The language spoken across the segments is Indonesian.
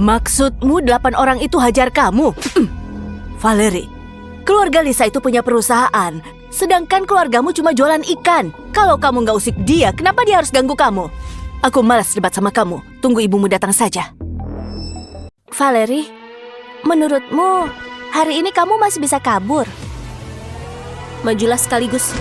Maksudmu 8 orang itu hajar kamu? Valerie, keluarga Lisa itu punya perusahaan, sedangkan keluargamu cuma jualan ikan. Kalau kamu nggak usik dia, kenapa dia harus ganggu kamu? Aku malas debat sama kamu. Tunggu ibumu datang saja. Valerie, menurutmu hari ini kamu masih bisa kabur? Majulah sekaligus.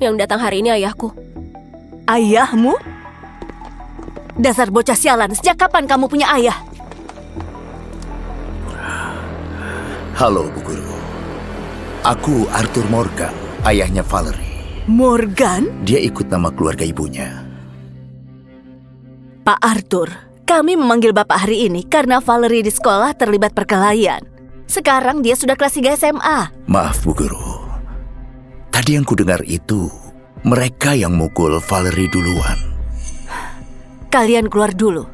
Yang datang hari ini ayahku. Ayahmu? Dasar bocah sialan, sejak kapan kamu punya ayah? Halo, Bu Guru. Aku Arthur Morgan, ayahnya Valerie. Morgan? Dia ikut nama keluarga ibunya. Pak Arthur, kami memanggil Bapak hari ini karena Valerie di sekolah terlibat perkelahian. Sekarang dia sudah kelas 3 SMA. Maaf, Bu Guru. Tadi yang kudengar itu, mereka yang mukul Valerie duluan. Kalian keluar dulu.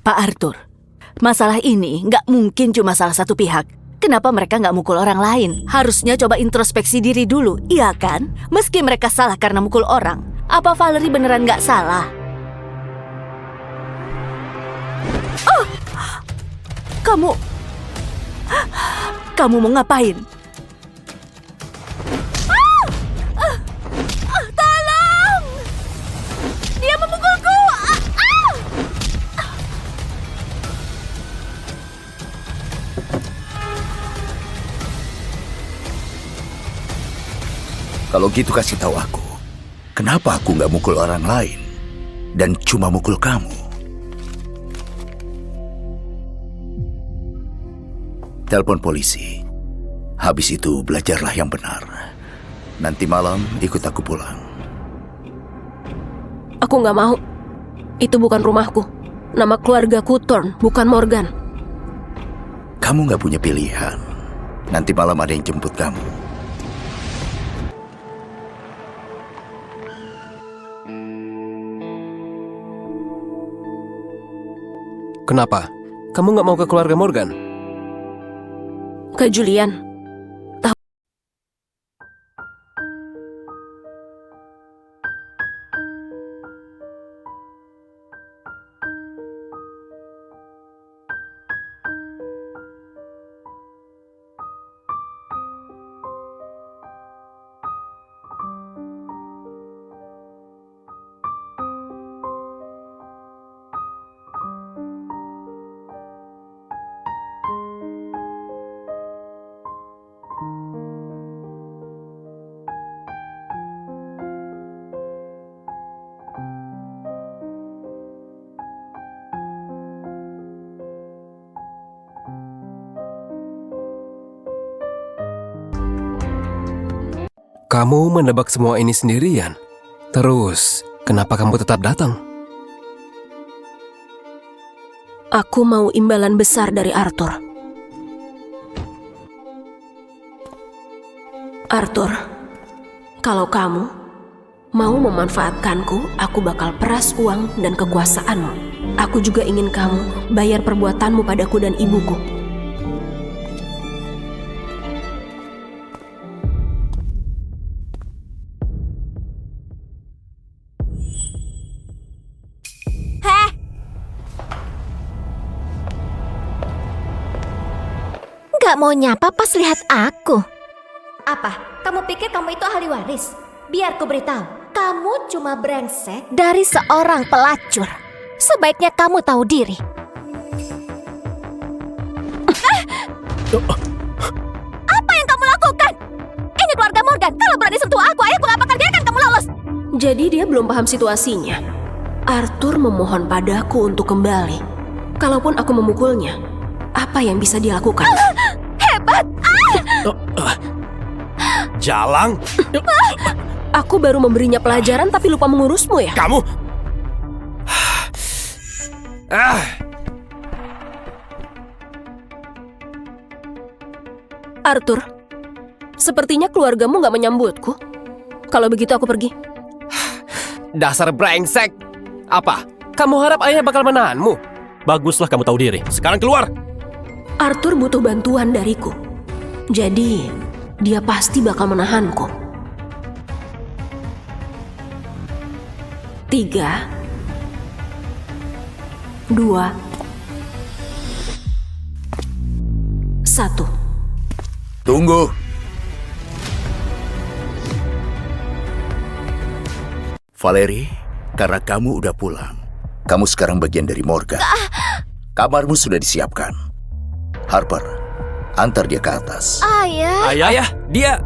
Pak Arthur, masalah ini nggak mungkin cuma salah satu pihak. Kenapa mereka nggak mukul orang lain? Harusnya coba introspeksi diri dulu, iya kan? Meski mereka salah karena mukul orang, apa Valerie beneran nggak salah? Oh! Kamu mau ngapain? Tolong! Dia memukulku! Kalau gitu kasih tahu aku, kenapa aku nggak mukul orang lain dan cuma mukul kamu? Telepon polisi. Habis itu belajarlah yang benar. Nanti malam ikut aku pulang. Aku nggak mau. Itu bukan rumahku. Nama keluargaku Thorn, bukan Morgan. Kamu nggak punya pilihan. Nanti malam ada yang jemput kamu. Kenapa? Kamu nggak mau ke keluarga Morgan? Ke Julian. Kamu menebak semua ini sendirian? Terus, kenapa kamu tetap datang? Aku mau imbalan besar dari Arthur. Arthur, kalau kamu mau memanfaatkanku, aku bakal peras uang dan kekuasaanmu. Aku juga ingin kamu bayar perbuatanmu padaku dan ibuku. Gak mau nyapa pas lihat aku. Apa? Kamu pikir kamu itu ahli waris? Biar ku beritahu, kamu cuma brengsek dari seorang pelacur. Sebaiknya kamu tahu diri. Apa yang kamu lakukan? Ini keluarga Morgan. Kalau berani sentuh aku, ayahku gak bakal biarkan kamu lolos. Jadi dia belum paham situasinya. Arthur memohon padaku untuk kembali. Kalaupun aku memukulnya, apa yang bisa dia lakukan? Hebat! Jalang, Aku baru memberinya pelajaran tapi lupa mengurusmu ya? kamu. Arthur, sepertinya keluargamu gak menyambutku. Kalau begitu aku pergi. Dasar brengsek. Apa? Kamu harap ayah bakal menahanmu? Baguslah kamu tahu diri. Sekarang keluar. Arthur butuh bantuan dariku. Jadi, dia pasti bakal menahanku. 3, 2, 1. Tunggu. Valerie, karena kamu udah pulang. Kamu sekarang bagian dari Morgan. Kamarmu sudah disiapkan. Harper, antar dia ke atas. Ayah, Ayah, dia...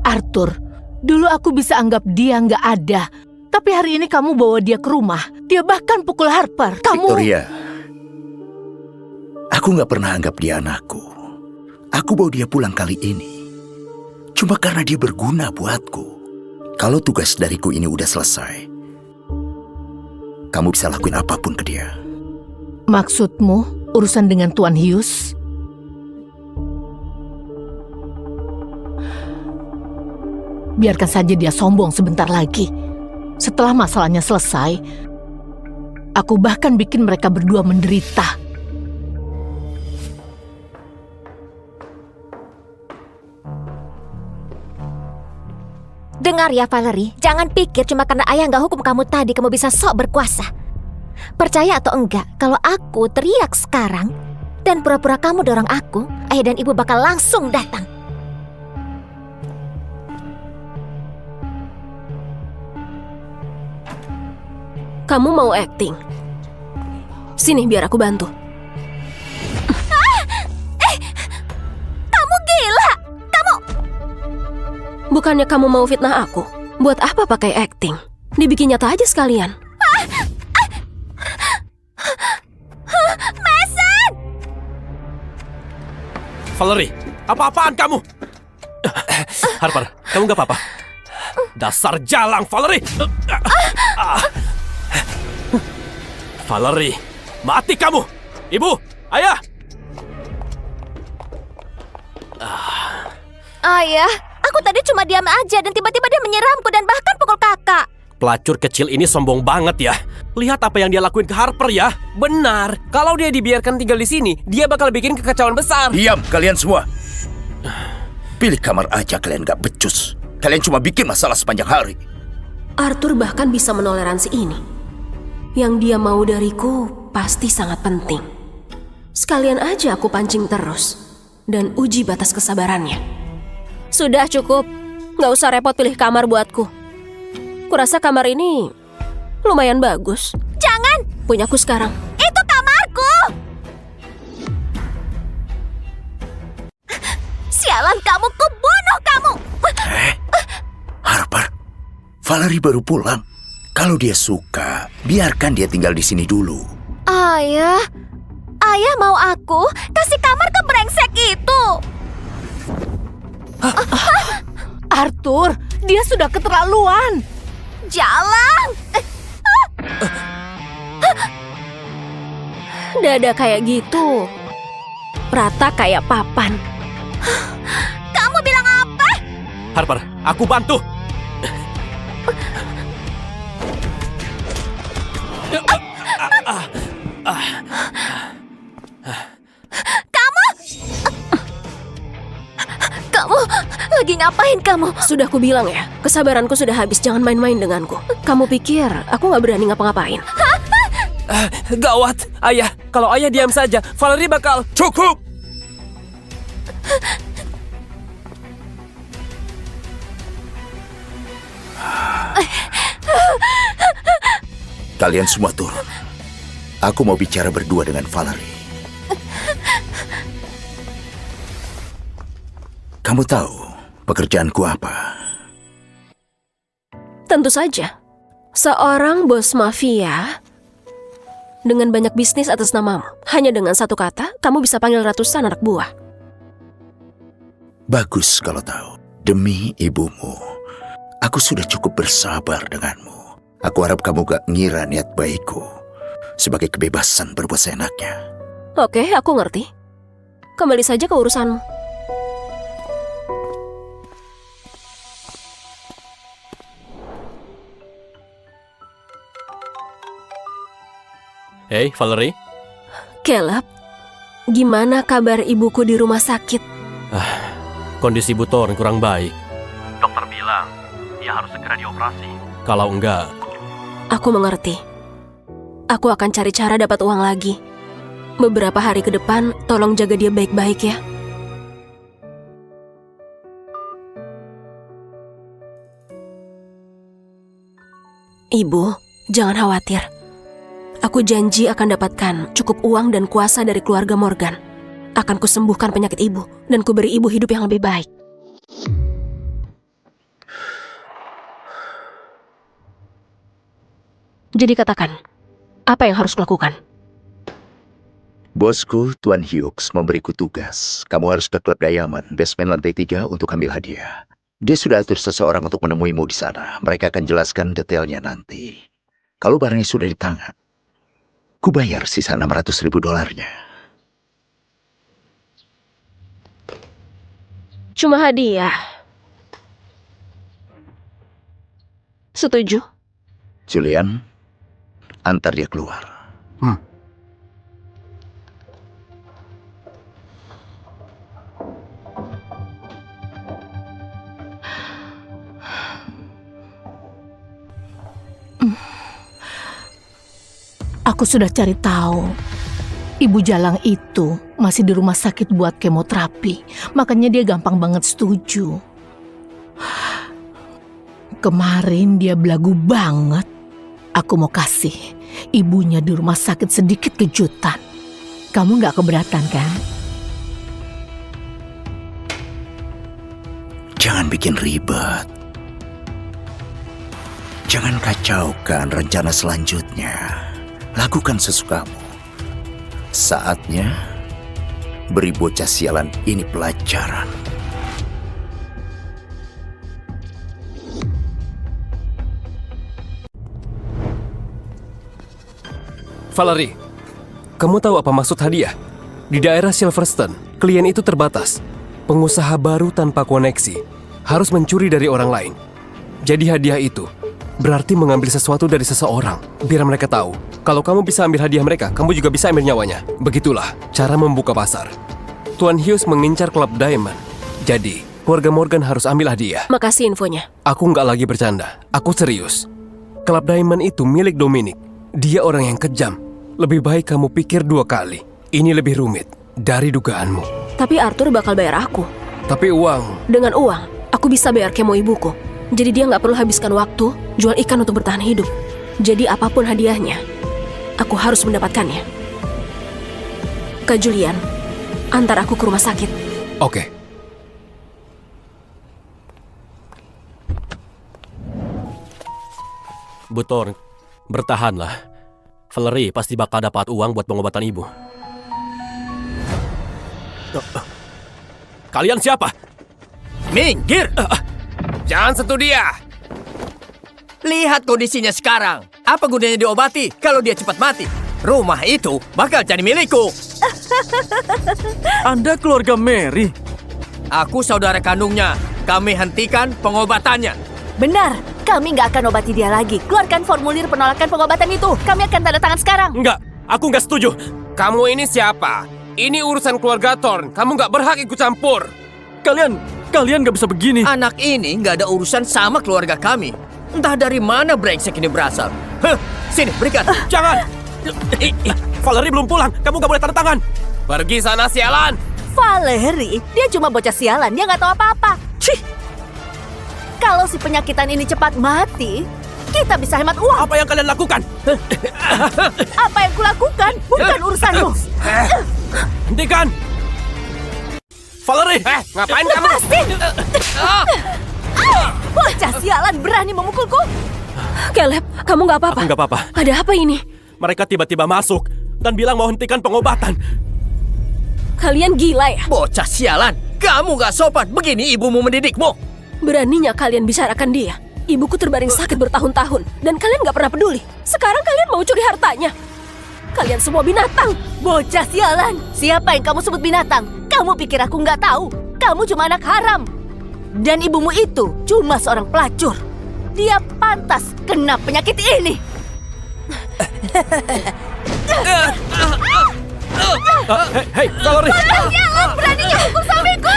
Arthur, dulu aku bisa anggap dia nggak ada. Tapi hari ini kamu bawa dia ke rumah. Dia bahkan pukul Harper. Kamu... Victoria, aku nggak pernah anggap dia anakku. Aku bawa dia pulang kali ini cuma karena dia berguna buatku. Kalau tugas dariku ini udah selesai, kamu bisa lakuin apapun ke dia. Maksudmu urusan dengan Tuan Hughes? Biarkan saja dia sombong sebentar lagi. Setelah masalahnya selesai, aku bahkan bikin mereka berdua menderita. dengar ya Valerie, jangan pikir cuma karena ayah nggak hukum kamu tadi kamu bisa sok berkuasa. Percaya atau enggak, kalau aku teriak sekarang dan pura-pura kamu dorong aku, ayah dan ibu bakal langsung datang. Kamu mau acting? Sini biar aku bantu. Kamu gila! Bukannya kamu mau fitnah aku? Buat apa pakai acting? Dibikin nyata aja sekalian. Valerie, apa-apaan kamu? Harper, kamu gak apa-apa? Dasar jalang, Valerie! Valerie, mati kamu! Ibu, ayah! Ayah, aku tadi cuma diam aja dan tiba-tiba dia menyiramku dan bahkan pukul kakak. Pelacur kecil ini sombong banget ya. Lihat apa yang dia lakuin ke Harper ya. Benar, kalau dia dibiarkan tinggal di sini, dia bakal bikin kekacauan besar. Diam kalian semua. Pilih kamar aja, kalian gak becus. Kalian cuma bikin masalah sepanjang hari. Arthur bahkan bisa menoleransi ini. Yang dia mau dariku pasti sangat penting. Sekalian aja aku pancing terus dan uji batas kesabarannya. Sudah cukup, nggak usah repot pilih kamar buatku. Kurasa kamar ini lumayan bagus. Jangan! Punyaku sekarang. Itu kamarku! Sialan kamu, kubunuh kamu! Harper, Valerie baru pulang. Kalau dia suka, biarkan dia tinggal di sini dulu. Ayah, ayah mau aku kasih kamar ke brengsek itu. Arthur, dia sudah keterlaluan. Jalan! Dada kayak gitu, rata kayak papan. Kamu bilang apa? Harper, aku bantu. Kamu lagi ngapain kamu? Sudah ku bilang ya, kesabaranku sudah habis, jangan main-main denganku. Kamu pikir aku nggak berani ngapa-ngapain? Gawat, ayah. Kalau ayah diam saja, Valerie bakal... Cukup! Kalian semua turun. Aku mau bicara berdua dengan Valerie. Kamu tahu pekerjaanku apa? Tentu saja. Seorang bos mafia dengan banyak bisnis atas namamu. Hanya dengan satu kata, kamu bisa panggil ratusan anak buah. Bagus kalau tahu. Demi ibumu, aku sudah cukup bersabar denganmu. Aku harap kamu gak ngira niat baikku sebagai kebebasan berbuat seenaknya. Oke, aku ngerti. Kembali saja ke urusanmu. Hei, Valerie. Caleb, gimana kabar ibuku di rumah sakit? Kondisi Bu Thorn kurang baik. Dokter bilang dia harus segera dioperasi. Kalau enggak... Aku mengerti. Aku akan cari cara dapat uang lagi. Beberapa hari ke depan, tolong jaga dia baik-baik ya. Ibu, jangan khawatir. Aku janji akan dapatkan cukup uang dan kuasa dari keluarga Morgan. Akan kusembuhkan penyakit ibu, dan kuberi ibu hidup yang lebih baik. Jadi katakan, apa yang harus kulakukan? Bosku, Tuan Hughes, memberiku tugas. Kamu harus ke klub Diamond, basement lantai 3 untuk ambil hadiah. Dia sudah atur seseorang untuk menemuimu di sana. Mereka akan jelaskan detailnya nanti. Kalau barangnya sudah di tangan, ku bayar sisa $600,000. Cuma hadiah. Setuju? Julian, antar dia keluar. Aku sudah cari tahu. Ibu Jalang itu masih di rumah sakit buat kemoterapi. Makanya dia gampang banget setuju. Kemarin dia belagu banget. Aku mau kasih ibunya di rumah sakit sedikit kejutan. Kamu gak keberatan kan? Jangan bikin ribet. Jangan kacaukan rencana selanjutnya. Lakukan sesukamu. Saatnya beri bocah sialan ini pelajaran. Valerie, kamu tahu apa maksud hadiah? Di daerah Silverstone, klien itu terbatas. Pengusaha baru tanpa koneksi harus mencuri dari orang lain. Jadi hadiah itu berarti mengambil sesuatu dari seseorang. Biar mereka tahu, kalau kamu bisa ambil hadiah mereka, kamu juga bisa ambil nyawanya. Begitulah cara membuka pasar. Tuan Hughes mengincar klub Diamond. Jadi, keluarga Morgan harus ambil hadiah. Makasih infonya. Aku nggak lagi bercanda, aku serius. Klub Diamond itu milik Dominic. Dia orang yang kejam. Lebih baik kamu pikir 2 kali. Ini lebih rumit dari dugaanmu. Tapi Arthur bakal bayar aku. Tapi uang... Dengan uang, aku bisa bayar kemo ibuku. Jadi dia nggak perlu habiskan waktu jual ikan untuk bertahan hidup. Jadi apapun hadiahnya, aku harus mendapatkannya. Kak Julian, antar aku ke rumah sakit. Oke. Bu Thorn, bertahanlah. Valerie pasti bakal dapat uang buat pengobatan ibu. Kalian siapa? Minggir! Jangan sentuh dia! Lihat kondisinya sekarang. Apa gunanya diobati kalau dia cepat mati? Rumah itu bakal jadi milikku. Anda keluarga Mary? Aku saudara kandungnya. Kami hentikan pengobatannya. Benar, kami nggak akan obati dia lagi. Keluarkan formulir penolakan pengobatan itu. Kami akan tanda tangan sekarang. Enggak, aku nggak setuju. Kamu ini siapa? Ini urusan keluarga Thorn. Kamu nggak berhak ikut campur. Kalian gak bisa begini. Anak ini nggak ada urusan sama keluarga kami. Entah dari mana brengsek ini berasal. Sini, berikan. Jangan! Valerie belum pulang. Kamu nggak boleh tanda tangan. Pergi sana, sialan! Valerie, dia cuma bocah sialan. Dia nggak tahu apa-apa. Cih! Kalau si penyakitan ini cepat mati, kita bisa hemat uang. Apa yang kalian lakukan? Apa yang kulakukan bukan urusanmu. Hentikan! Valerie! Ngapain kamu? Lepasin! Bocah sialan berani memukulku. Caleb, kamu nggak apa-apa? Aku nggak apa-apa. Ada apa ini? Mereka tiba-tiba masuk dan bilang mau hentikan pengobatan. Kalian gila ya? Bocah sialan, kamu gak sopan. Begini ibumu mendidikmu. Beraninya kalian bicarakan dia. Ibuku terbaring sakit bertahun-tahun dan kalian nggak pernah peduli. Sekarang kalian mau curi hartanya. Kalian semua binatang. Bocah sialan, siapa yang kamu sebut binatang? Kamu pikir aku nggak tahu? Kamu cuma anak haram. Dan ibumu itu cuma seorang pelacur. Dia pantas kena penyakit ini. Hei, Valerie! Sialan, beraninya pukul suamiku.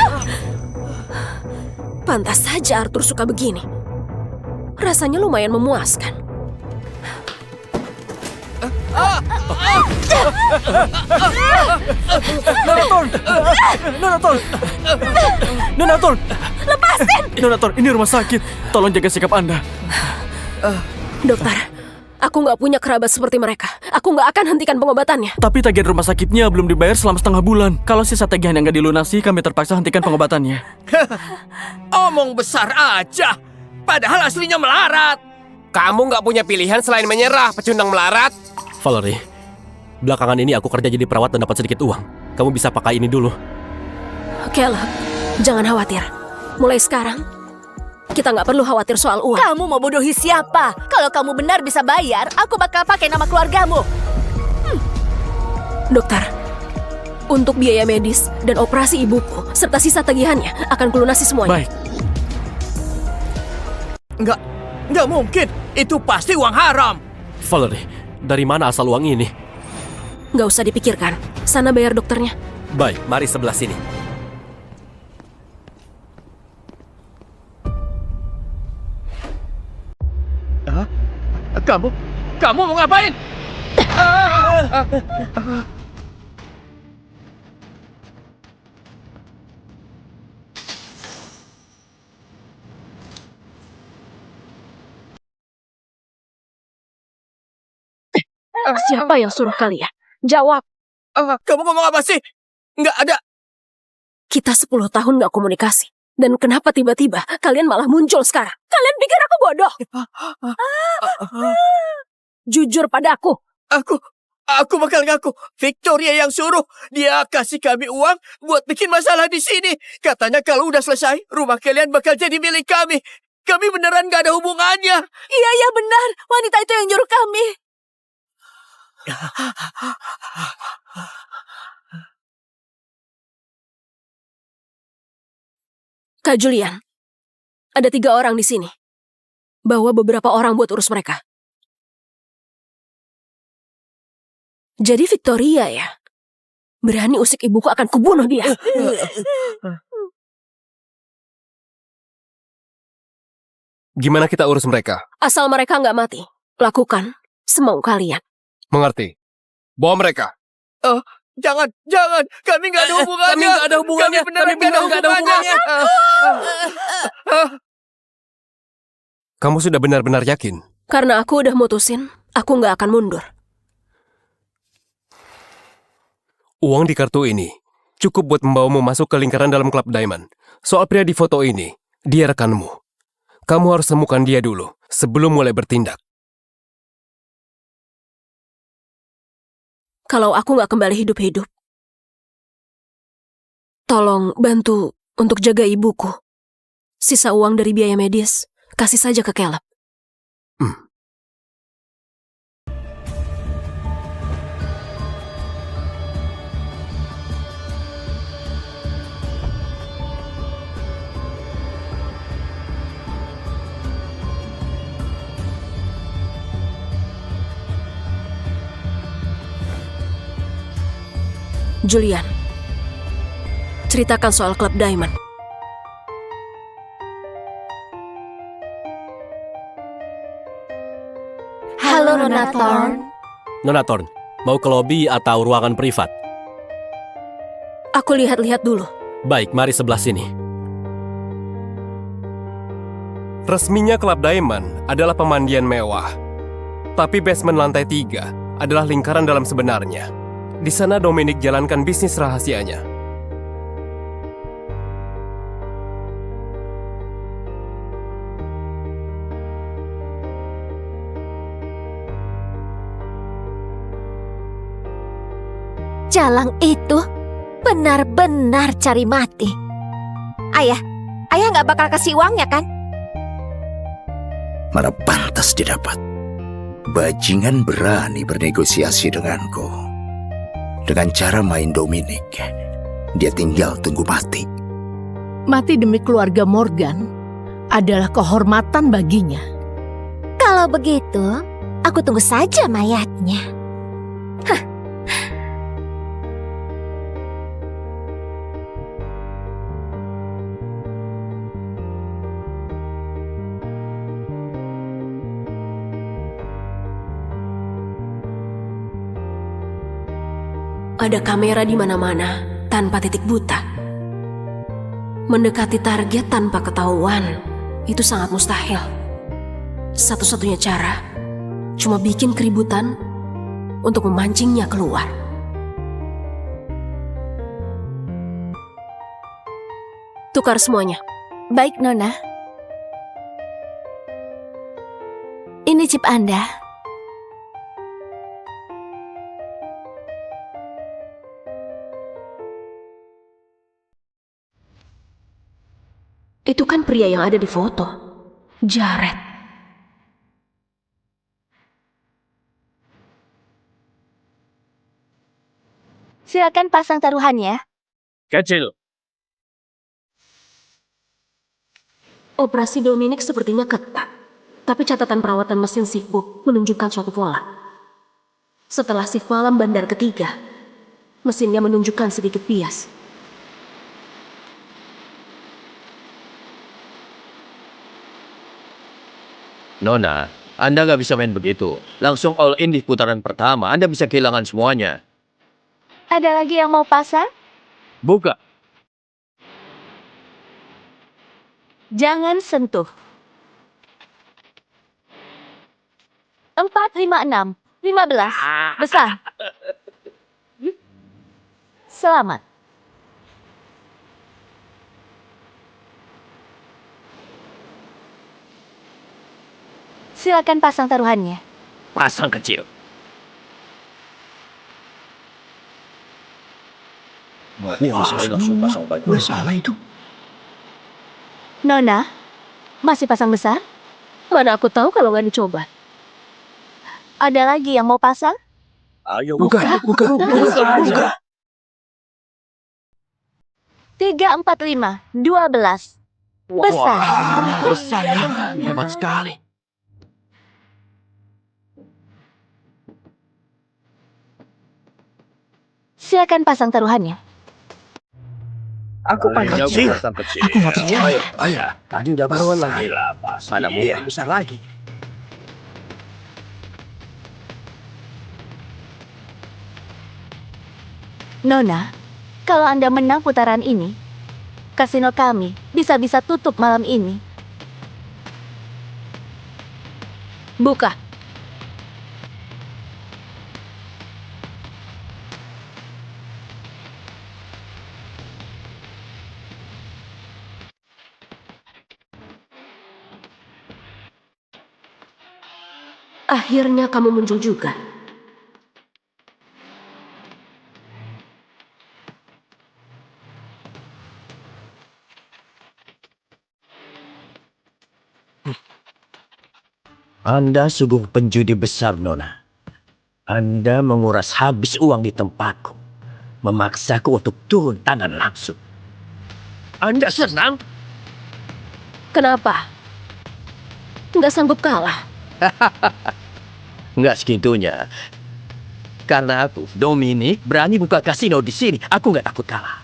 Pantas saja Arthur suka begini. Rasanya lumayan memuaskan. Nonator! Lepasin! Nonator, ini rumah sakit. Tolong jaga sikap Anda. Dokter, aku nggak punya kerabat seperti mereka. Aku nggak akan hentikan pengobatannya. Tapi tagihan rumah sakitnya belum dibayar selama setengah bulan. Kalau sisa tagihan yang nggak dilunasi, kami terpaksa hentikan pengobatannya. Omong besar aja. Padahal aslinya melarat. Kamu nggak punya pilihan selain menyerah, pecundang melarat. Valerie, belakangan ini aku kerja jadi perawat dan dapat sedikit uang. Kamu bisa pakai ini dulu. Caleb, jangan khawatir. Mulai sekarang, kita nggak perlu khawatir soal uang. Kamu mau bodohi siapa? Kalau kamu benar bisa bayar, aku bakal pakai nama keluargamu. Dokter, untuk biaya medis dan operasi ibuku, serta sisa tagihannya akan kulunasi semuanya. Baik. Nggak mungkin. Itu pasti uang haram. Valerie, dari mana asal uang ini? Nggak usah dipikirkan. Sana bayar dokternya. Baik, mari sebelah sini. Kamu mau ngapain? Siapa yang suruh kalian? Jawab. Kamu ngomong apa sih? Nggak ada. Kita 10 tahun nggak komunikasi. Dan kenapa tiba-tiba kalian malah muncul sekarang? Kalian pikir aku bodoh? Jujur padaku. Aku bakal ngaku. Victoria yang suruh. Dia kasih kami uang buat bikin masalah di sini. Katanya kalau udah selesai, rumah kalian bakal jadi milik kami. Kami beneran nggak ada hubungannya. Iya benar, wanita itu yang nyuruh kami. Kak Julian, ada 3 orang di sini. Bawa beberapa orang buat urus mereka. Jadi Victoria ya? Berani usik ibuku, akan kubunuh dia. Gimana kita urus mereka? Asal mereka nggak mati, lakukan semau kalian. Mengerti? Bawa mereka. Jangan. Kami nggak ada hubungannya. Kami nggak ada hubungannya. Kami beneran nggak ada hubungannya. Kamu sudah benar-benar yakin? Karena aku udah mutusin, aku nggak akan mundur. Uang di kartu ini cukup buat membawamu masuk ke lingkaran dalam klub Diamond. Soal pria di foto ini, dia rekanmu. Kamu harus temukan dia dulu sebelum mulai bertindak. Kalau aku nggak kembali hidup-hidup, tolong bantu untuk jaga ibuku. Sisa uang dari biaya medis, kasih saja ke Caleb. Julian, ceritakan soal klub Diamond. Halo Nona Thorn. Nona Thorn, mau ke lobi atau ruangan privat? Aku lihat-lihat dulu. Baik, mari sebelah sini. Resminya Club Diamond adalah pemandian mewah. Tapi basement lantai 3 adalah lingkaran dalam sebenarnya. Di sana Dominic jalankan bisnis rahasianya. Jalang itu benar-benar cari mati. Ayah nggak bakal kasih uangnya kan? Mana pantas didapat. Bajingan berani bernegosiasi denganku. Dengan cara main Dominic, dia tinggal tunggu mati. Mati demi keluarga Morgan adalah kehormatan baginya. Kalau begitu, aku tunggu saja mayatnya. Ada kamera di mana-mana tanpa titik buta. Mendekati target tanpa ketahuan itu sangat mustahil. Satu-satunya cara cuma bikin keributan untuk memancingnya keluar. Tukar semuanya. Baik, Nona. Ini chip Anda. Itu kan pria yang ada di foto. Jared. Silakan pasang taruhannya. Kecil. Operasi Dominic sepertinya ketat. Tapi catatan perawatan mesin shiftbook menunjukkan suatu pola. Setelah shift malam bandar ketiga, mesinnya menunjukkan sedikit bias. Nona, Anda nggak bisa main begitu. Langsung all in di putaran pertama, Anda bisa kehilangan semuanya. Ada lagi yang mau pasang? Buka. Jangan sentuh. 4, 5, 6, 15. Besar. Selamat. Silakan pasang taruhannya. Pasang kecil. Wah, saya langsung pasang baju. Salah itu. Nona, masih pasang besar? Mana aku tahu kalau nggak dicoba. Ada lagi yang mau pasang? Ayo, Buka. 3, 4, 5, 12. Besar. Besar ya. Hebat sekali. Silakan pasang taruhannya. Aku pasang kecil. Aku nggak percaya. Ayo. Tadi udah baruan lagi. Mana mungkin besar lagi. Nona, kalau Anda menang putaran ini, kasino kami bisa-bisa tutup malam ini. Buka. Akhirnya kamu muncul juga. Anda sungguh penjudi besar, Nona. Anda menguras habis uang di tempatku. Memaksaku untuk turun tangan langsung. Anda senang? Kenapa? Nggak sanggup kalah. Nggak segitunya. Karena aku, Dominic, berani buka kasino di sini. Aku nggak takut kalah.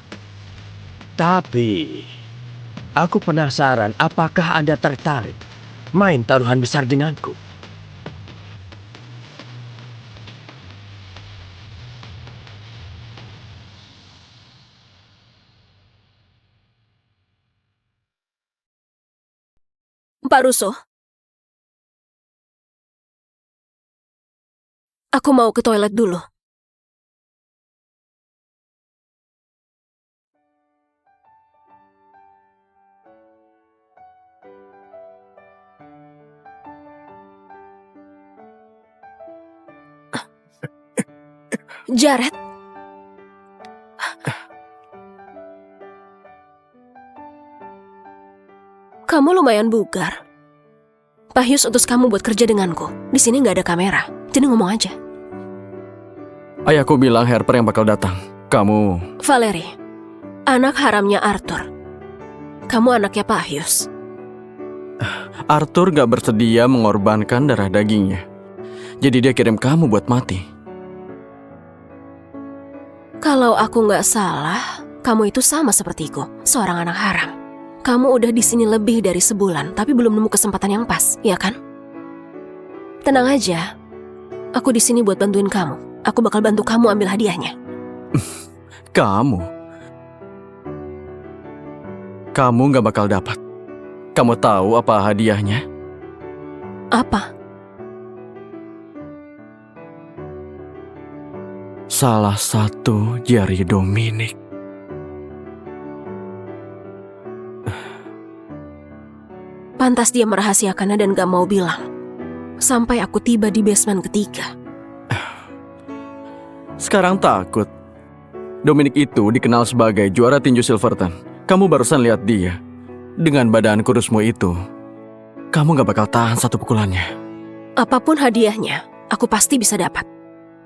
Tapi, aku penasaran apakah Anda tertarik main taruhan besar denganku? Pak Russo. Aku mau ke toilet dulu. Jared. Kamu lumayan bugar. Pahyus utus kamu buat kerja denganku. Di sini nggak ada kamera, jadi ngomong aja. Ayahku bilang Harper yang bakal datang. Kamu... Valerie, anak haramnya Arthur. Kamu anaknya Pahyus. Arthur gak bersedia mengorbankan darah dagingnya. Jadi dia kirim kamu buat mati. Kalau aku nggak salah, kamu itu sama sepertiku, seorang anak haram. Kamu udah di sini lebih dari sebulan, tapi belum nemu kesempatan yang pas, ya kan? Tenang aja, aku di sini buat bantuin kamu. Aku bakal bantu kamu ambil hadiahnya. Kamu gak bakal dapat. Kamu tahu apa hadiahnya? Apa? Salah satu jari Dominic. Pantas dia merahasiakannya dan gak mau bilang. Sampai aku tiba di basement ketiga. Sekarang takut. Dominic itu dikenal sebagai juara tinju Silverton. Kamu barusan lihat dia. Dengan badan kurusmu itu, kamu gak bakal tahan satu pukulannya. Apapun hadiahnya, aku pasti bisa dapat.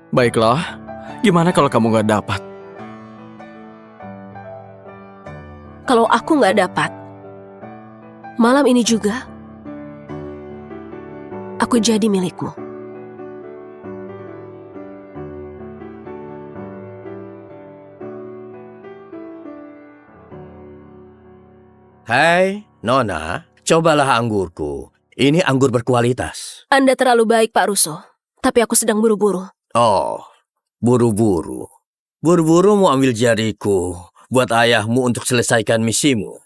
Baiklah, gimana kalau kamu gak dapat? Kalau aku gak dapat, malam ini juga, aku jadi milikmu. Hai, Nona, cobalah anggurku. Ini anggur berkualitas. Anda terlalu baik, Pak Russo. Tapi aku sedang buru-buru. Oh, buru-buru. Buru-buru mau ambil jariku buat ayahmu untuk selesaikan misimu.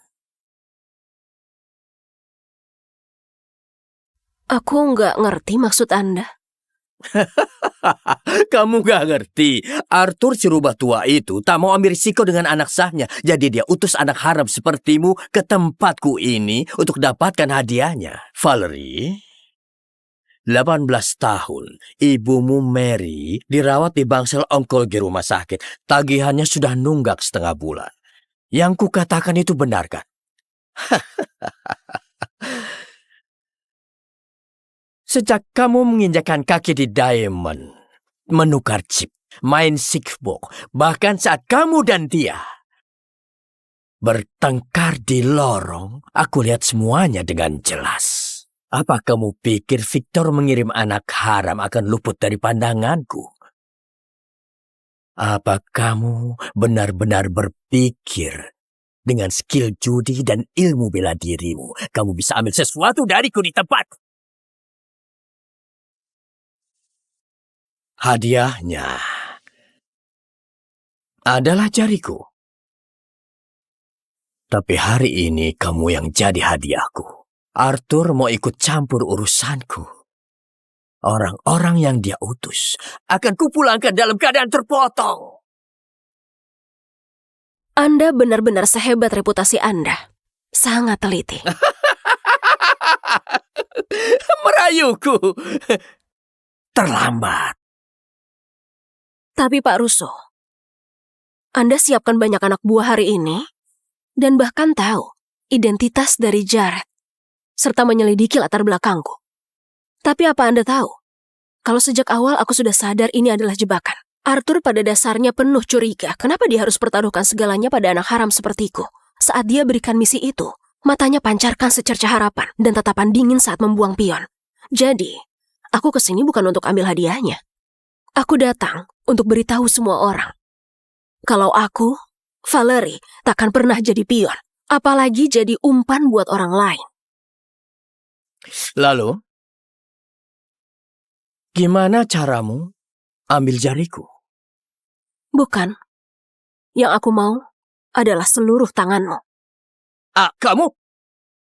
Aku nggak ngerti maksud Anda. Kamu gak ngerti. Arthur si rubah tua itu tak mau ambil risiko dengan anak sahnya. Jadi dia utus anak haram sepertimu ke tempatku ini untuk dapatkan hadiahnya. Valerie, 18 tahun. Ibumu Mary dirawat di bangsal onkologi rumah sakit. Tagihannya sudah nunggak setengah bulan. Yang kukatakan itu benar kan? Sejak kamu menginjakan kaki di Diamond, menukar chip, main sixbox, bahkan saat kamu dan dia bertengkar di lorong, aku lihat semuanya dengan jelas. Apa kamu pikir Victor mengirim anak haram akan luput dari pandanganku? Apa kamu benar-benar berpikir dengan skill judi dan ilmu bela dirimu, kamu bisa ambil sesuatu dariku di tempat? Hadiahnya adalah jariku. Tapi hari ini kamu yang jadi hadiahku. Arthur mau ikut campur urusanku. Orang-orang yang dia utus akan kupulangkan dalam keadaan terpotong. Anda benar-benar sehebat reputasi Anda. Sangat teliti. Merayuku. Terlambat. Tapi Pak Russo, Anda siapkan banyak anak buah hari ini, dan bahkan tahu identitas dari Jared, serta menyelidiki latar belakangku. Tapi apa Anda tahu? Kalau sejak awal aku sudah sadar ini adalah jebakan. Arthur pada dasarnya penuh curiga. Kenapa dia harus pertaruhkan segalanya pada anak haram sepertiku? Saat dia berikan misi itu, matanya pancarkan secerca harapan dan tatapan dingin saat membuang pion. Jadi, aku kesini bukan untuk ambil hadiahnya. Aku datang untuk beritahu semua orang. Kalau aku, Valerie, takkan pernah jadi pion. Apalagi jadi umpan buat orang lain. Lalu, gimana caramu ambil jariku? Bukan. Yang aku mau adalah seluruh tanganmu. Kamu?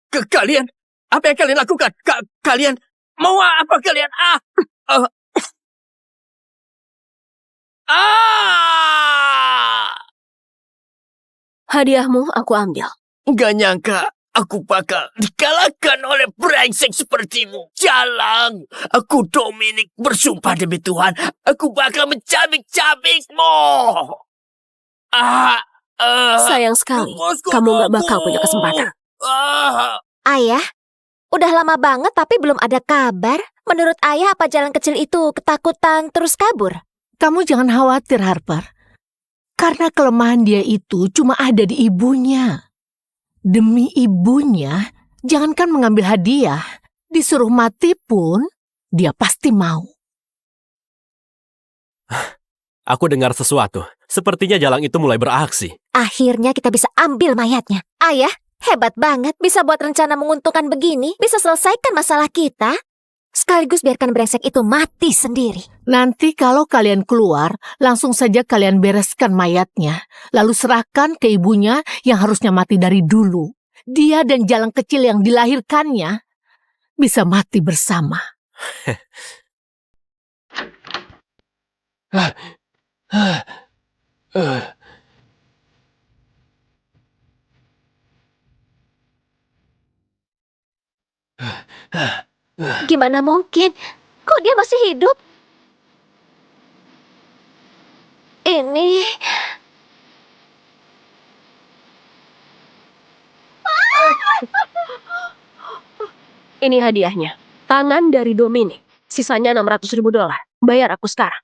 Kalian? Apa yang kalian lakukan? Kalian mau apa kalian? Hadiahmu aku ambil. Gak nyangka aku bakal dikalahkan oleh brengsek sepertimu. Jalang, aku Dominic bersumpah demi Tuhan, aku bakal mencabik-cabikmu. Sayang sekali, kamu gak bakal punya kesempatan. Ayah, udah lama banget tapi belum ada kabar. Menurut ayah apa jalan kecil itu ketakutan terus kabur? Kamu jangan khawatir, Harper. Karena kelemahan dia itu cuma ada di ibunya. Demi ibunya, jangankan mengambil hadiah, disuruh mati pun dia pasti mau. Aku dengar sesuatu. Sepertinya Jalang itu mulai beraksi. Akhirnya kita bisa ambil mayatnya. Ayah, hebat banget bisa buat rencana menguntungkan begini. Bisa selesaikan masalah kita. Sekaligus biarkan brengsek itu mati sendiri. Nanti kalau kalian keluar, langsung saja kalian bereskan mayatnya. Lalu serahkan ke ibunya yang harusnya mati dari dulu. Dia dan Jalang kecil yang dilahirkannya bisa mati bersama. Gimana mungkin? Kok dia masih hidup? Ini hadiahnya. Tangan dari Dominic. Sisanya $600.000. Bayar aku sekarang.